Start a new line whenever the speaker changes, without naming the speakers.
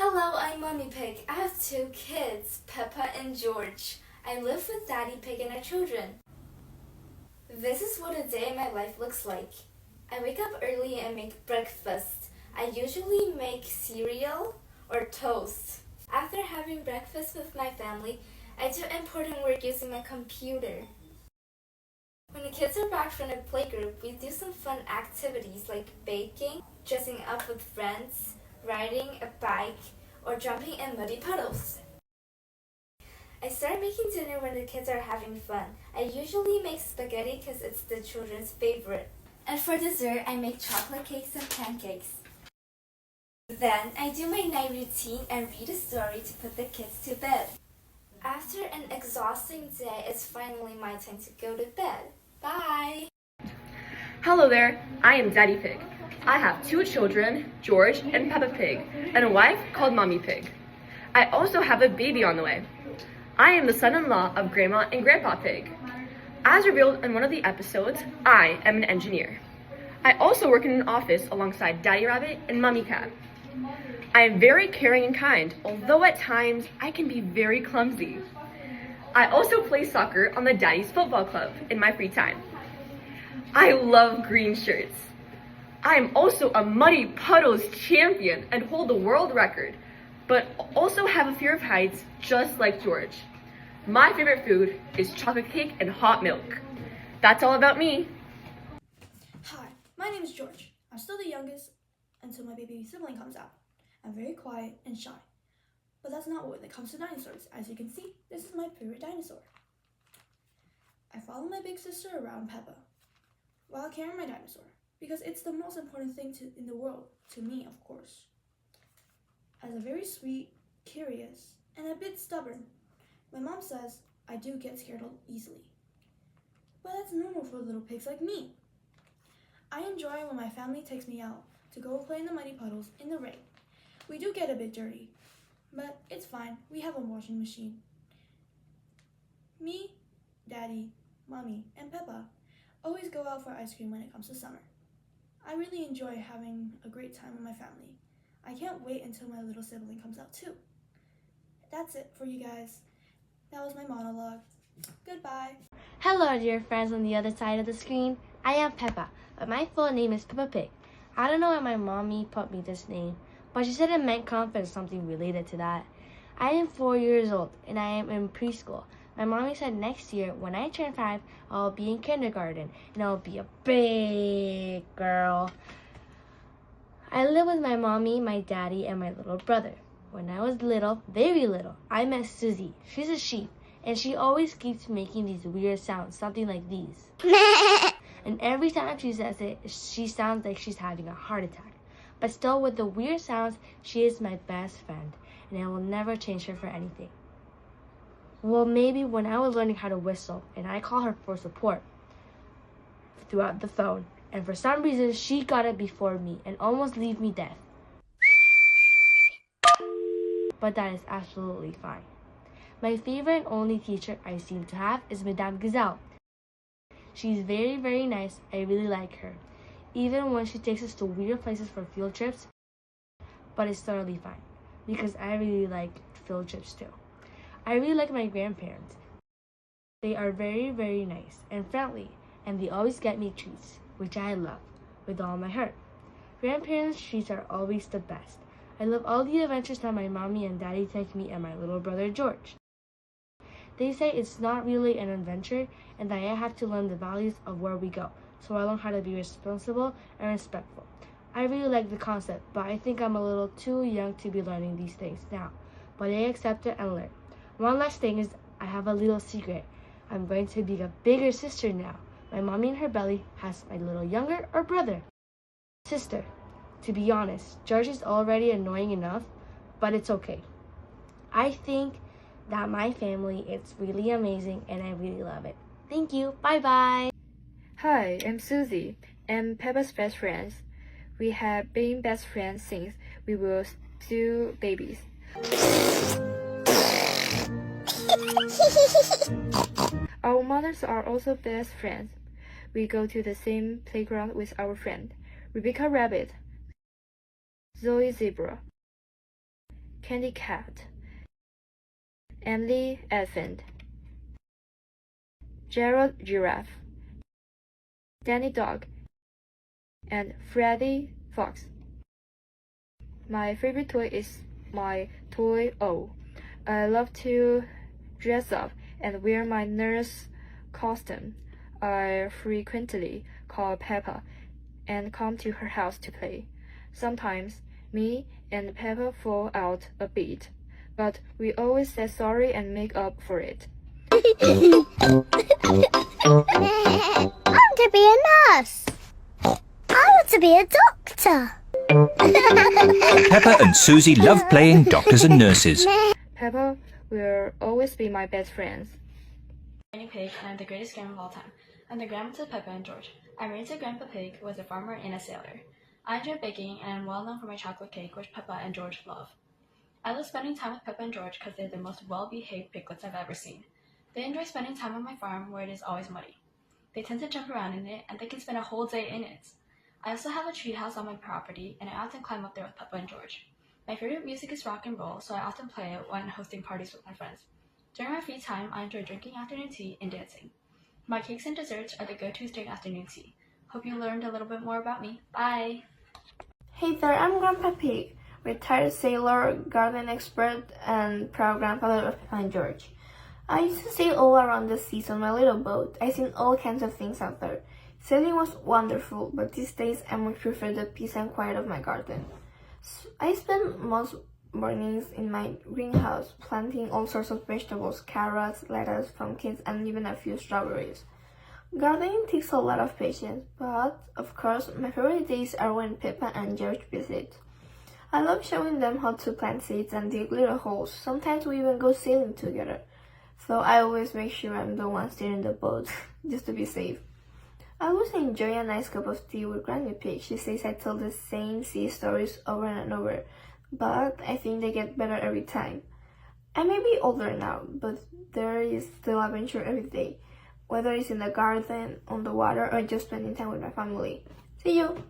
Hello, I'm Mommy Pig. I have two kids, Peppa and George. I live with Daddy Pig and our children. This is what a day in my life looks like. I wake up early and make breakfast. I usually make cereal or toast. After having breakfast with my family, I do important work using my computer. When the kids are back from the playgroup, we do some fun activities like baking, dressing up with friends, riding a bike, or jumping in muddy puddles. I start making dinner when the kids are having fun. I usually make spaghetti because it's the children's favorite. And for dessert, I make chocolate cakes and pancakes. Then, I do my night routine and read a story to put the kids to bed. After an exhausting day, it's finally my time to go to bed. Bye!
Hello there, I am Daddy Pig. I have two children, George and Peppa Pig, and a wife called Mommy Pig. I also have a baby on the way. I am the son-in-law of Grandma and Grandpa Pig. As revealed in one of the episodes, I am an engineer. I also work in an office alongside Daddy Rabbit and Mommy Cat. I am very caring and kind, although at times I can be very clumsy. I also play soccer on the Daddy's Football Club in my free time. I love green shirts. I am also a Muddy Puddles champion and hold the world record, but also have a fear of heights just like George. My favorite food is chocolate cake and hot milk. That's all about me.
Hi, my name is George. I'm still the youngest until my baby sibling comes out. I'm very quiet and shy. But that's not when it comes to dinosaurs. As you can see, this is my favorite dinosaur. I follow my big sister around Peppa while carrying my dinosaur because it's the most important thing in the world, to me, of course. As a very sweet, curious, and a bit stubborn, my mom says I do get scared easily. But that's normal for little pigs like me. I enjoy when my family takes me out to go play in the muddy puddles in the rain. We do get a bit dirty, but it's fine. We have a washing machine. Me, Daddy, Mommy, and Peppa always go out for ice cream when it comes to summer. I really enjoy having a great time with my family. I can't wait until my little sibling comes out too. That's it for you guys. That was my monologue. Goodbye.
Hello, dear friends on the other side of the screen. I am Peppa, but my full name is Peppa Pig. I don't know why my mommy put me this name, but she said it meant confidence, something related to that. I am 4 years old, and I am in preschool. My mommy said next year, when I turn 5, I'll be in kindergarten, and I'll be a big girl. I live with my mommy, my daddy, and my little brother. When I was little, very little, I met Susie. She's a sheep, and she always keeps making these weird sounds, something like these. And every time she says it, she sounds like she's having a heart attack. But still, with the weird sounds, she is my best friend, and I will never change her for anything. Well, maybe when I was learning how to whistle, and I call her for support throughout the phone, and for some reason, she got it before me and almost leave me deaf. But that is absolutely fine. My favorite and only teacher I seem to have is Madame Gazelle. She's very, very nice. I really like her. Even when she takes us to weird places for field trips, but it's totally fine because I really like field trips too. I really like my grandparents. They are very, very nice and friendly, and they always get me treats, which I love with all my heart. Grandparents' treats are always the best. I love all the adventures that my mommy and daddy take me and my little brother George. They say it's not really an adventure and that I have to learn the values of where we go, so I learn how to be responsible and respectful. I really like the concept, but I think I'm a little too young to be learning these things now, but I accept it and learn. One last thing is I have a little secret. I'm going to be a bigger sister now. My mommy in her belly has my little younger or brother. Sister. To be honest, George is already annoying enough, but it's okay. I think that my family is really amazing and I really love it. Thank you. Bye-bye.
Hi, I'm Susie. I'm Peppa's best friend. We have been best friends since we were still babies. Our mothers are also best friends. We go to the same playground with our friend, Rebecca Rabbit, Zoe Zebra, Candy Cat, Emily Elephant, Gerald Giraffe, Danny Dog, and Freddy Fox. My favorite toy is my toy O. I love to dress up and wear my nurse costume. I frequently call Peppa and come to her house to play. Sometimes me and Peppa fall out a bit, but we always say sorry and make up for it.
I want to be a nurse. I want to be a doctor.
Peppa and Susie love playing doctors and nurses.
Peppa will always be my best friend.
Granny Pig, and I'm the greatest grandma of all time. I'm the grandma to Peppa and George. I'm married to Grandpa Pig, who was a farmer and a sailor. I enjoy baking, and I'm well known for my chocolate cake, which Peppa and George love. I love spending time with Peppa and George because they're the most well-behaved piglets I've ever seen. They enjoy spending time on my farm, where it is always muddy. They tend to jump around in it, and they can spend a whole day in it. I also have a treehouse on my property, and I often climb up there with Peppa and George. My favorite music is rock and roll, so I often play it when hosting parties with my friends. During my free time, I enjoy drinking afternoon tea and dancing. My cakes and desserts are the go-tos during afternoon tea. Hope you learned a little bit more about me. Bye!
Hey there, I'm Grandpa Pig, retired sailor, garden expert, and proud grandfather of Peppa and George. I used to sail all around the seas on my little boat. I've seen all kinds of things out there. Sailing was wonderful, but these days I much prefer the peace and quiet of my garden. I spend most mornings in my greenhouse planting all sorts of vegetables, carrots, lettuce, pumpkins, and even a few strawberries. Gardening takes a lot of patience, but of course my favorite days are when Peppa and George visit. I love showing them how to plant seeds and dig little holes. Sometimes we even go sailing together. So I always make sure I'm the one steering the boat, just to be safe. I always enjoy a nice cup of tea with Granny Pig. She says I tell the same sea stories over and over, but I think they get better every time. I may be older now, but there is still adventure every day, whether it's in the garden, on the water, or just spending time with my family. See you!